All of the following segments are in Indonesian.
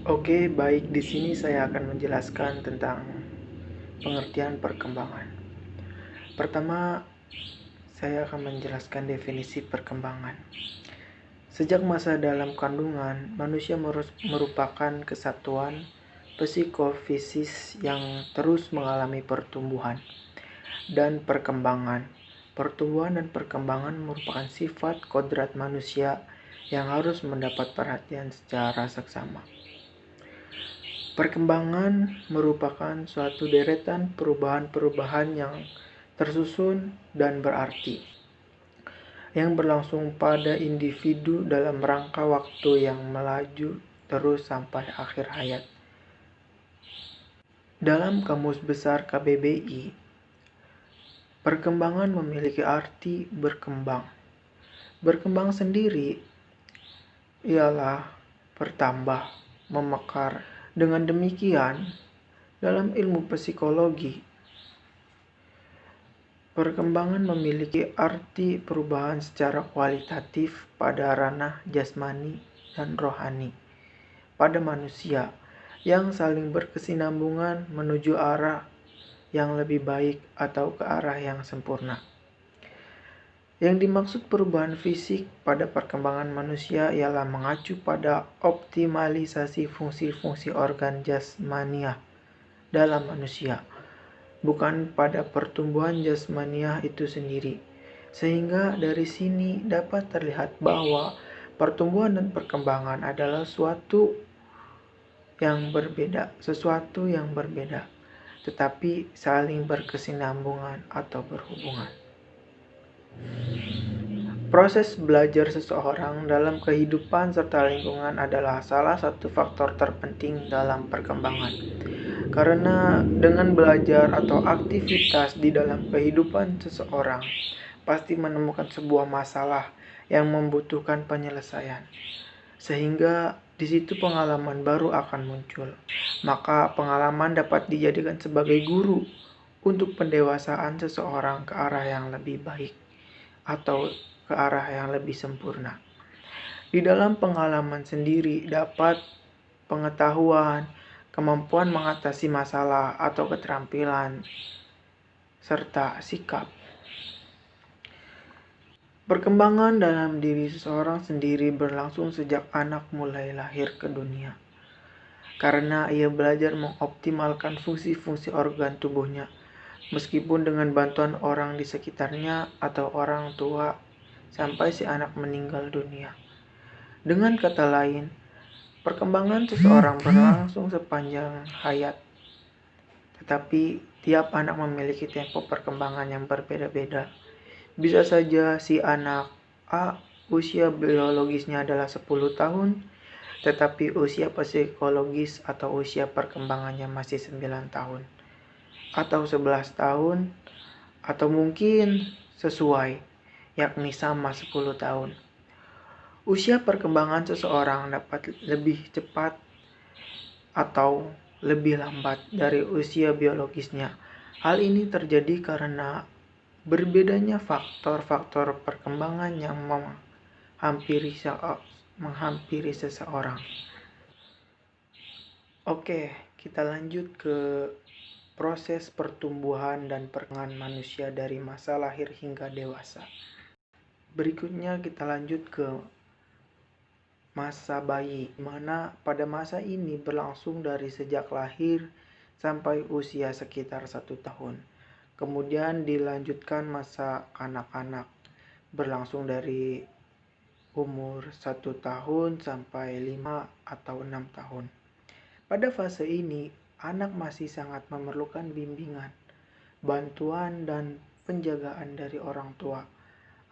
Oke, baik. Di sini saya akan menjelaskan tentang pengertian perkembangan. Pertama, saya akan menjelaskan definisi perkembangan. Sejak masa dalam kandungan, manusia merupakan kesatuan psikofisis yang terus mengalami pertumbuhan dan perkembangan. Pertumbuhan dan perkembangan merupakan sifat kodrat manusia yang harus mendapat perhatian secara seksama. Perkembangan merupakan suatu deretan perubahan-perubahan yang tersusun dan berarti, yang berlangsung pada individu dalam rangka waktu yang melaju terus sampai akhir hayat. Dalam Kamus Besar KBBI, perkembangan memiliki arti berkembang. Berkembang sendiri ialah bertambah, memekar. Dengan demikian, dalam ilmu psikologi, perkembangan memiliki arti perubahan secara kualitatif pada ranah jasmani dan rohani pada manusia yang saling berkesinambungan menuju arah yang lebih baik atau ke arah yang sempurna. Yang dimaksud perubahan fisik pada perkembangan manusia ialah mengacu pada optimalisasi fungsi-fungsi organ jasmaniah dalam manusia, bukan pada pertumbuhan jasmaniah itu sendiri. Sehingga dari sini dapat terlihat bahwa pertumbuhan dan perkembangan adalah sesuatu yang berbeda, tetapi saling berkesinambungan atau berhubungan. Proses belajar seseorang dalam kehidupan serta lingkungan adalah salah satu faktor terpenting dalam perkembangan. Karena dengan belajar atau aktivitas di dalam kehidupan seseorang pasti menemukan sebuah masalah yang membutuhkan penyelesaian. Sehingga di situ pengalaman baru akan muncul. Maka pengalaman dapat dijadikan sebagai guru untuk pendewasaan seseorang ke arah yang lebih baik atau ke arah yang lebih sempurna. Di dalam pengalaman sendiri dapat pengetahuan, kemampuan mengatasi masalah atau keterampilan, serta sikap. Perkembangan dalam diri seseorang sendiri berlangsung sejak anak mulai lahir ke dunia. Karena ia belajar mengoptimalkan fungsi-fungsi organ tubuhnya, meskipun dengan bantuan orang di sekitarnya atau orang tua sampai si anak meninggal dunia. Dengan kata lain, perkembangan seseorang berlangsung sepanjang hayat, tetapi tiap anak memiliki tempo perkembangan yang berbeda-beda. Bisa saja si anak A usia biologisnya adalah 10 tahun, tetapi usia psikologis atau usia perkembangannya masih 9 tahun, atau 11 tahun, atau mungkin sesuai, yakni sama 10 tahun. Usia perkembangan seseorang dapat lebih cepat atau lebih lambat dari usia biologisnya. Hal ini terjadi karena berbedanya faktor-faktor perkembangan yang menghampiri seseorang. Oke, kita lanjut ke proses pertumbuhan dan perkembangan manusia dari masa lahir hingga dewasa. Berikutnya kita lanjut ke masa bayi, mana pada masa ini berlangsung dari sejak lahir sampai usia sekitar 1 tahun. Kemudian dilanjutkan masa kanak-kanak, berlangsung dari umur 1 tahun sampai 5 atau 6 tahun. Pada fase ini, anak masih sangat memerlukan bimbingan, bantuan, dan penjagaan dari orang tua.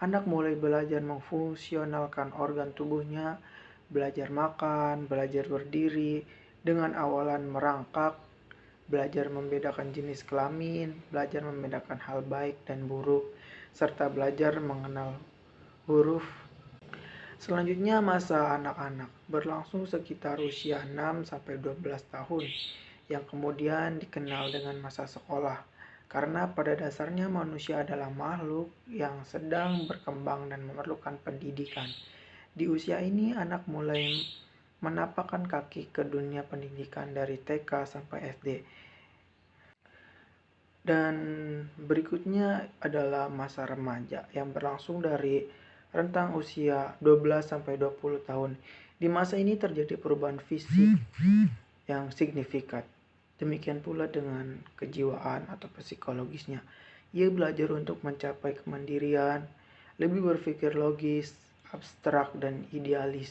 Anak mulai belajar memfungsionalkan organ tubuhnya, belajar makan, belajar berdiri, dengan awalan merangkak, belajar membedakan jenis kelamin, belajar membedakan hal baik dan buruk, serta belajar mengenal huruf. Selanjutnya masa anak-anak, berlangsung sekitar usia 6-12 tahun, yang kemudian dikenal dengan masa sekolah. Karena pada dasarnya manusia adalah makhluk yang sedang berkembang dan memerlukan pendidikan. Di usia ini anak mulai menapakkan kaki ke dunia pendidikan dari TK sampai SD. Dan berikutnya adalah masa remaja yang berlangsung dari rentang usia 12 sampai 20 tahun. Di masa ini terjadi perubahan fisik yang signifikan. Demikian pula dengan kejiwaan atau psikologisnya. Ia belajar untuk mencapai kemandirian, lebih berpikir logis, abstrak, dan idealis.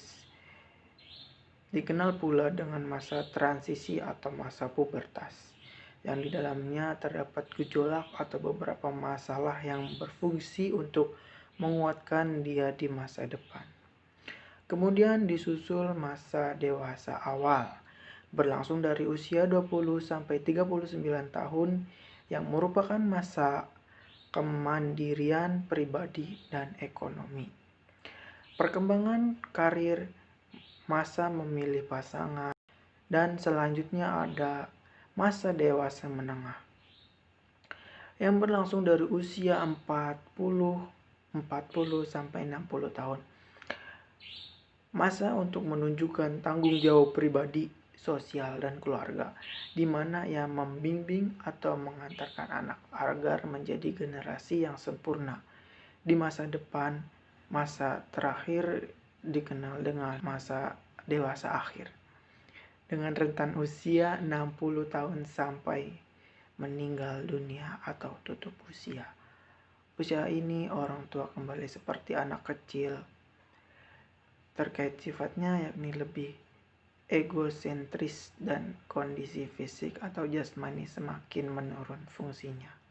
Dikenal pula dengan masa transisi atau masa pubertas, yang di dalamnya terdapat gejolak atau beberapa masalah yang berfungsi untuk menguatkan dia di masa depan. Kemudian disusul masa dewasa awal, berlangsung dari usia 20 sampai 39 tahun yang merupakan masa kemandirian pribadi dan ekonomi. Perkembangan karir, masa memilih pasangan, dan selanjutnya ada masa dewasa menengah yang berlangsung dari usia 40 sampai 60 tahun. Masa untuk menunjukkan tanggung jawab pribadi, sosial, dan keluarga, di mana ia membimbing atau mengantarkan anak agar menjadi generasi yang sempurna. Di masa depan, masa terakhir dikenal dengan masa dewasa akhir, dengan rentan usia 60 tahun sampai meninggal dunia atau tutup usia. Usia ini orang tua kembali seperti anak kecil, terkait sifatnya yakni lebih egosentris dan kondisi fisik atau jasmani semakin menurun fungsinya.